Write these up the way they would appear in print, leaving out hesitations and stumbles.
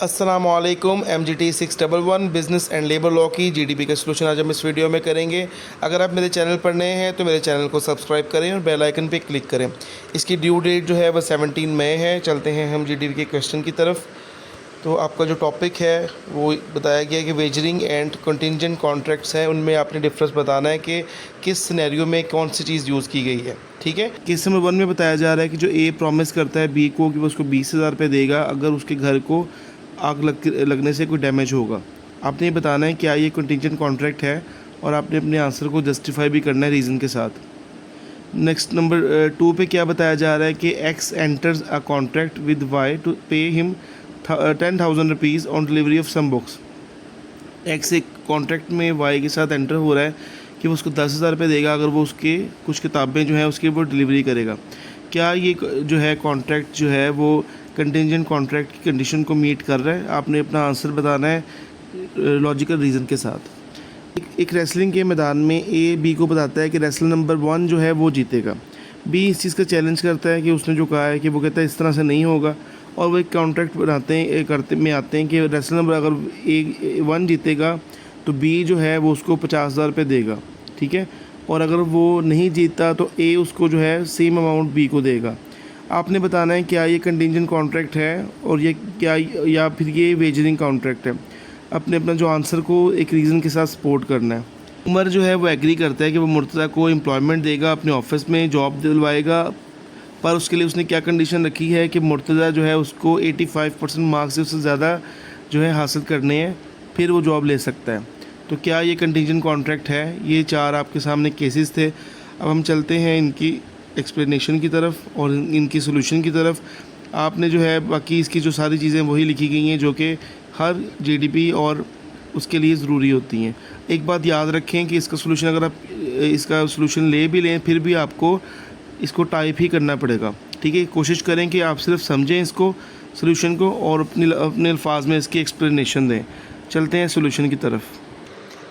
अस्सलामुअलैकुम। MGT 611 business and labour law की GDP का सलूशन आज हम इस वीडियो में करेंगे। अगर आप मेरे चैनल पर नए हैं तो मेरे चैनल को सब्सक्राइब करें और बेल आइकन पे क्लिक करें। इसकी ड्यू डेट जो है वह 17 मई है। चलते हैं हम GDP के क्वेश्चन की तरफ। तो आपका जो टॉपिक है वो बताया गया कि वेजरिंग एंड कंटिंजेंट कॉन्ट्रैक्ट्स हैं, उनमें आपने डिफरेंस बताना है कि किस सिनेरियो में कौन सी चीज़ यूज़ की गई है। ठीक है। केस नंबर 1 में बताया जा रहा है कि जो A प्रॉमिस करता है B को कि वो उसको 20,000 रुपये देगा अगर उसके घर को आग लगने से कोई डैमेज होगा। आपने ये बताना है क्या ये कंटिंजेंट कॉन्ट्रैक्ट है और आपने अपने आंसर को जस्टिफाई भी करना है रीज़न के साथ। नेक्स्ट नंबर 2 पे क्या बताया जा रहा है कि X enters a contract with Y to pay him 10,000 rupees on delivery of some books. X एक कॉन्ट्रैक्ट में Y के साथ एंटर हो रहा है कि वो उसको 10,000 रुपये देगा अगर वो उसके कुछ किताबें जो हैं उसकी वो डिलीवरी करेगा। क्या ये जो है कॉन्ट्रैक्ट जो है वो कंटिंजेंट कॉन्ट्रैक्ट की कंडीशन को मीट कर रहा है? आपने अपना आंसर बताना है लॉजिकल रीज़न के साथ। एक रेसलिंग के मैदान में A B को बताता है कि रेसलर नंबर 1 जो है वो जीतेगा। B इस चीज़ का चैलेंज करता है कि उसने जो कहा है कि वो कहता है इस तरह से नहीं होगा, और वो एक कॉन्ट्रैक्ट बनाते हैं आते हैं कि रेसलर नंबर अगर A1 जीतेगा तो B जो है वो उसको 50,000 रुपये देगा। ठीक है। और अगर वो नहीं जीतता तो A उसको जो है सेम अमाउंट B को देगा। आपने बताना है क्या ये कंटिंजेंट कॉन्ट्रैक्ट है और ये क्या या फिर ये वेजरिंग कॉन्ट्रैक्ट है। अपने अपना जो आंसर को एक रीज़न के साथ सपोर्ट करना है। उमर जो है वो एग्री करता है कि वो मुर्तज़ा को एम्प्लॉयमेंट देगा, अपने ऑफिस में जॉब दिलवाएगा, पर उसके लिए उसने क्या कंडीशन रखी है कि मुर्तज़ा जो है उसको 85% मार्क्स से उससे ज़्यादा जो है हासिल करने हैं, फिर वो जॉब ले सकता है। तो क्या ये कंटिंजेंट कॉन्ट्रैक्ट है? ये 4 आपके सामने केसेस थे। अब हम चलते हैं इनकी एक्सप्लेनेशन की तरफ और इनकी सोल्यूशन की तरफ। आपने जो है बाकी इसकी जो सारी चीज़ें वही लिखी गई हैं जो कि हर GDP और उसके लिए ज़रूरी होती हैं। एक बात याद रखें कि इसका सोल्यूशन अगर आप इसका सोल्यूशन ले भी लें फिर भी आपको इसको टाइप ही करना पड़ेगा। ठीक है। कोशिश करें कि आप सिर्फ समझें इसको सोल्यूशन को और अपने अल्फाज में इसकी एक्सप्लेनेशन दें। चलते हैं सोल्यूशन की तरफ।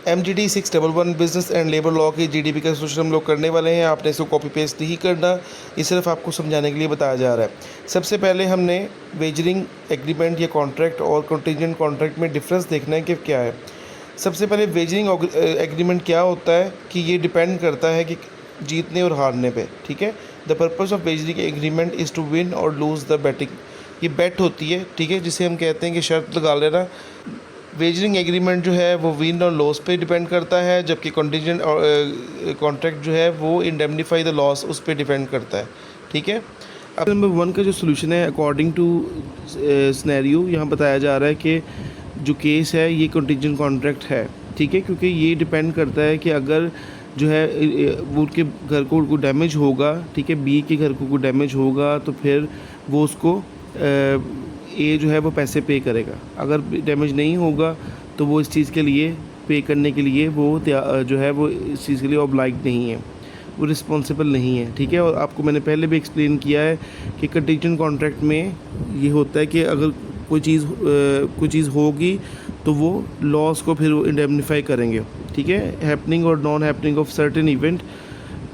MGT 611 business and labour law की GDP का सोल्यूशन हम लोग करने वाले हैं। आपने इसको कॉपी पेस्ट नहीं करना, ये सिर्फ आपको समझाने के लिए बताया जा रहा है। सबसे पहले हमने वेजरिंग एग्रीमेंट या कॉन्ट्रैक्ट और कंटिंजेंट कॉन्ट्रैक्ट में डिफरेंस देखना है कि क्या है। सबसे पहले वेजरिंग एग्रीमेंट क्या होता है कि ये डिपेंड करता है कि जीतने और हारने पे। ठीक है। The purpose of wagering agreement is to win और लूज़ द बैटिंग। ये बेट होती है। ठीक है, जिसे हम कहते हैं कि शर्त लगा लेना। वेजरिंग एग्रीमेंट जो है वो विन और लॉस पे डिपेंड करता है, जबकि कंटिंजेंट कॉन्ट्रैक्ट जो है वो इंडेमनीफाई द लॉस उस पर डिपेंड करता है। ठीक है। अब नंबर 1 का जो सोल्यूशन है अकॉर्डिंग टू सिनेरियो, यहाँ बताया जा रहा है कि जो केस है ये कंटिंजेंट कॉन्ट्रैक्ट है। ठीक है, क्योंकि ये डिपेंड करता है कि अगर जो है वो उनके घर को डैमेज होगा, ठीक है, B के घर को डैमेज होगा तो फिर वो उसको A जो है वो पैसे पे करेगा। अगर डैमेज नहीं होगा तो वो इस चीज़ के लिए पे करने के लिए वो जो है वो इस चीज़ के लिए ऑब्लाइग नहीं है, वो रिस्पॉन्सिबल नहीं है। ठीक है। और आपको मैंने पहले भी एक्सप्लेन किया है कि कंटिंजेंट कॉन्ट्रैक्ट में ये होता है कि अगर कोई चीज़ होगी तो वो लॉस को फिर वो इंडेमनीफाई करेंगे। ठीक है। हैपनिंग और non happening of certain event,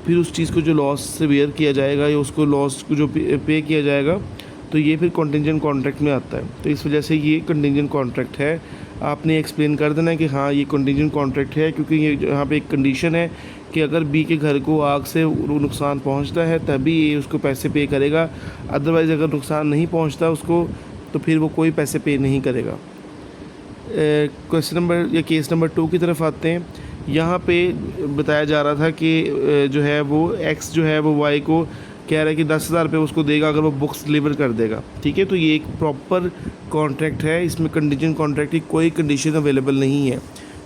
फिर उस चीज़ को जो लॉस से बेयर किया जाएगा या उसको लॉस को जो पे किया जाएगा तो ये फिर कंटिंजेंट कॉन्ट्रैक्ट में आता है। तो इस वजह से ये कंटिंजेंट कॉन्ट्रैक्ट है। आपने एक्सप्लेन कर देना है कि हाँ ये कंटिंजेंट कॉन्ट्रैक्ट है, क्योंकि ये यहाँ पे एक कंडीशन है कि अगर B के घर को आग से नुकसान पहुँचता है तभी ये उसको पैसे पे करेगा, अदरवाइज़ अगर नुकसान नहीं पहुँचता उसको तो फिर वो कोई पैसे पे नहीं करेगा। क्वेश्चन नंबर या केस नंबर 2 की तरफ आते हैं। यहाँ पे बताया जा रहा था कि जो है वो X जो है वो Y को कह रहा है कि 10,000 रुपये उसको देगा अगर वो बुक्स डिलीवर कर देगा। ठीक है। तो ये एक प्रॉपर कॉन्ट्रैक्ट है, इसमें कंटिंजेंट कॉन्ट्रैक्ट की कोई कंडीशन अवेलेबल नहीं है,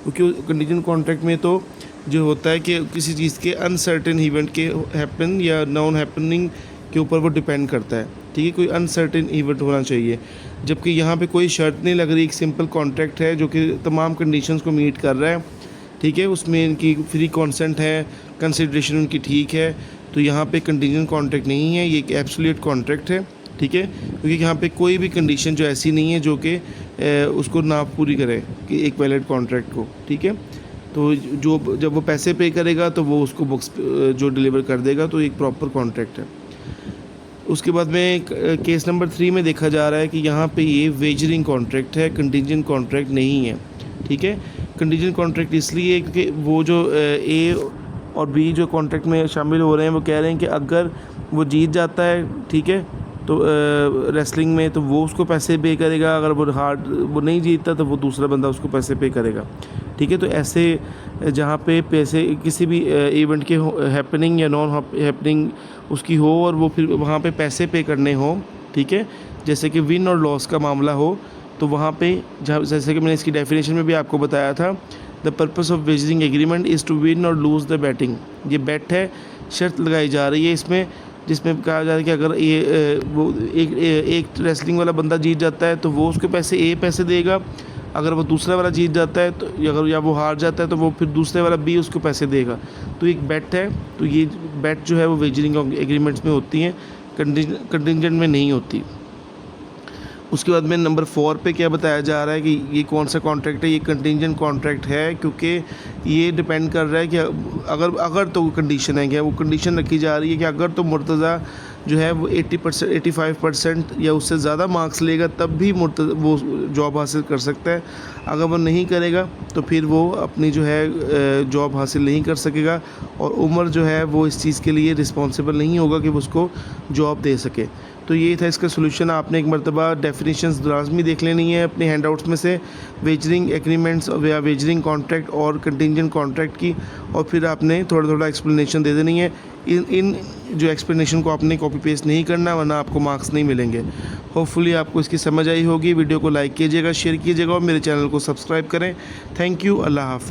क्योंकि कंटिंजेंट कॉन्ट्रैक्ट में तो जो होता है कि किसी चीज़ के अनसर्टेन इवेंट के हैपन या नॉन हैपनिंग के ऊपर वो डिपेंड करता है। ठीक है। कोई अनसर्टेन इवेंट होना चाहिए, जबकि यहाँ पे कोई शर्त नहीं लग रही, एक सिंपल कॉन्ट्रैक्ट है जो कि तमाम कंडीशंस को मीट कर रहा है। ठीक है। उसमें इनकी फ्री कंसेंट है, कंसिडरेशन उनकी ठीक है। तो यहाँ पे कंटिंजेंट कॉन्ट्रैक्ट नहीं है, ये एक एब्सोल्यूट कॉन्ट्रैक्ट है। ठीक है। क्योंकि यहाँ पे कोई भी कंडीशन जो ऐसी नहीं है जो कि उसको ना पूरी करे कि एक वैलिड कॉन्ट्रैक्ट को। ठीक है। तो जब वो पैसे पे करेगा तो वो उसको बुक्स जो डिलीवर कर देगा, तो एक प्रॉपर कॉन्ट्रैक्ट है। उसके बाद में केस नंबर 3 में देखा जा रहा है कि यहाँ पे ये वेजरिंग कॉन्ट्रैक्ट है, कंटिंजेंट कॉन्ट्रैक्ट नहीं है। ठीक है, कंटिंजेंट कॉन्ट्रैक्ट इसलिए क्योंकि वो जो ए और बी जो कॉन्ट्रैक्ट में शामिल हो रहे हैं वो कह रहे हैं कि अगर वो जीत जाता है, ठीक है, तो रेसलिंग में तो वो उसको पैसे पे करेगा, अगर वो नहीं जीतता तो वो दूसरा बंदा उसको पैसे पे करेगा। ठीक है, तो ऐसे जहाँ पे पैसे किसी भी इवेंट के हैपनिंग या नॉन हैपनिंग उसकी हो और वो फिर वहाँ पे पैसे पे करने हो, ठीक है, जैसे कि विन और लॉस का मामला हो, तो वहाँ पे जैसे कि मैंने इसकी डेफिनेशन में भी आपको बताया था, the purpose of wagering agreement is to win और लूज़ द बैटिंग। ये बैट है, शर्त लगाई जा रही है इसमें, जिसमें कहा जा रहा है कि अगर ये वो एक रेसलिंग वाला बंदा जीत जाता है तो वो उसके पैसे देगा, अगर वो दूसरा वाला जीत जाता है तो अगर वो हार जाता है तो वो फिर दूसरे वाला बी उसको पैसे देगा। तो एक बेट है, तो ये बेट जो है वो वेजरिंग एग्रीमेंट्स में होती हैं, कंटिंजेंट में नहीं होती। उसके बाद में नंबर 4 पे क्या बताया जा रहा है कि ये कौन सा कॉन्ट्रैक्ट है, ये कंटिंजेंट कॉन्ट्रैक्ट है, क्योंकि ये डिपेंड कर रहा है कि अगर तो कंडीशन है, क्या वो कंडीशन रखी जा रही है कि अगर तो मुर्तज़ा जो है वो 80% 85% या उससे ज़्यादा मार्क्स लेगा तब भी वो जॉब हासिल कर सकता है। अगर वो नहीं करेगा तो फिर वो अपनी जो है जॉब हासिल नहीं कर सकेगा, और उम्र जो है वो इस चीज़ के लिए रिस्पॉन्सिबल नहीं होगा कि वो उसको जॉब दे सके। तो ये था इसका सोल्यूशन। आपने एक मरतबा डेफिनेशंस लाजमी देख लेनी है अपने हैंडआउट्स में से, वेजरिंग एग्रीमेंट्स या वेजरिंग कॉन्ट्रैक्ट और कंटिंजेंट कॉन्ट्रैक्ट की, और फिर आपने थोड़ा थोड़ा एक्सप्लेनेशन दे देनी है। इन जो एक्सप्लेनेशन को आपने कॉपी पेस्ट नहीं करना, वरना आपको मार्क्स नहीं मिलेंगे। होपफुली आपको इसकी समझ आई होगी। वीडियो को लाइक कीजिएगा, शेयर कीजिएगा और मेरे चैनल को सब्सक्राइब करें। Thank you. अल्लाह हाफ़िज़।